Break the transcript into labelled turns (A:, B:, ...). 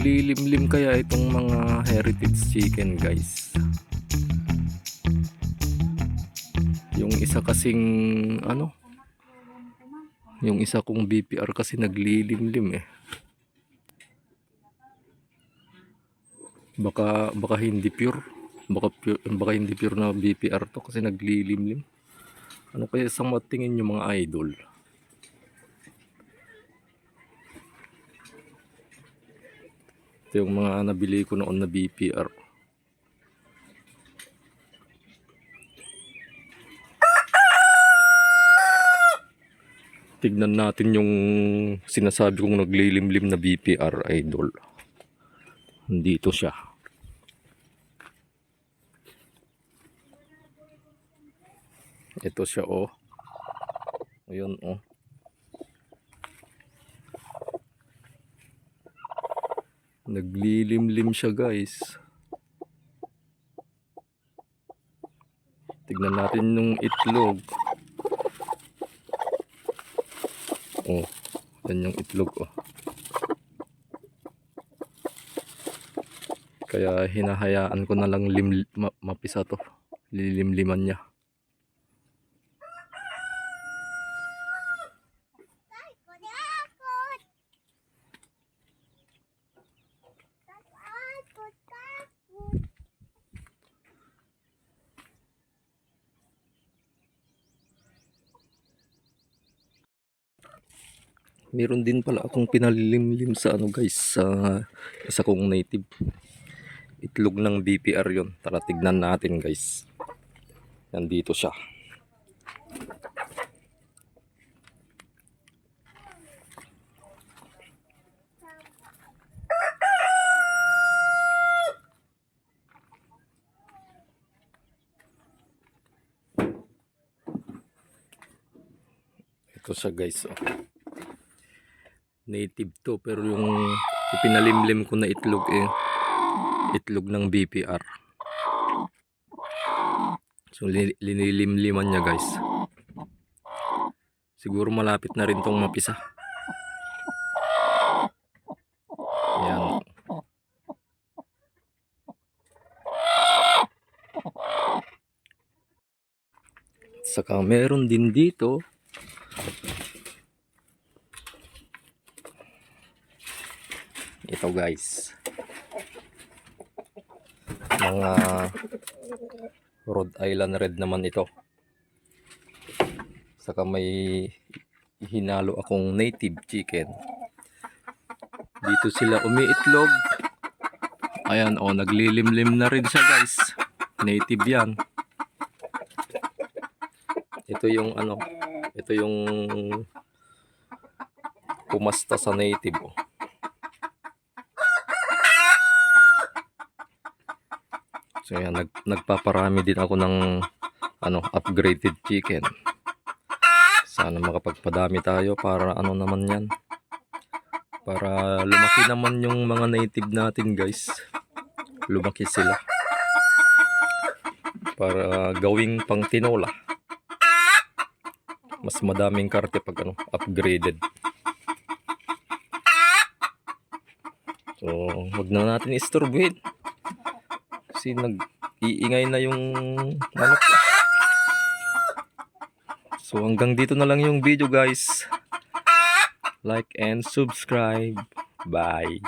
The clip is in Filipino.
A: Naglilimlim kaya itong mga heritage chicken, guys. Yung isa kasing yung isa kong BPR kasi naglilimlim eh. Baka hindi pure. Baka hindi pure na BPR to kasi naglilimlim. Ano kaya sa matingin yung mga idol? Ito yung mga nabili ko noon na BPR. Tignan natin yung sinasabi kong naglilimlim na BPR, idol. Dito siya. Ito siya, oh. Ayun, oh. Naglilimlim siya, guys. Tignan natin yung itlog. Oh, yan yung itlog, oh. Kaya hinahayaan ko na lang mapisa to. Lilimliman niya. Meron din pala akong pinalilimlim sa guys, sa isa kong native. Itlog ng BPR yon. Tara tignan natin, guys. Nandito siya. Ito siya, guys, oh. Native to, pero yung pinalimlim ko na itlog eh, itlog ng BPR. So linilimliman niya, guys. Siguro malapit na rin tong mapisa. Ayan. Saka meron din dito ito, guys, mga Rhode Island Red naman ito. Saka may hinalo akong native chicken. Dito sila umiitlog. Ayan, oh, naglilimlim na rin siya, guys. Native yan. Ito yung ito yung pumasta sa native, oh. So yan, nagpaparami din ako ng upgraded chicken. Sana makapagpadami tayo para naman yan. Para lumaki naman yung mga native natin, guys. Lumaki sila. Para gawing pang tinola. Mas madaming karte pag upgraded. So, wag na natin istorbuhin. Kasi nag-iingay na yung manok. So hanggang dito na lang yung video, guys. Like and subscribe. Bye.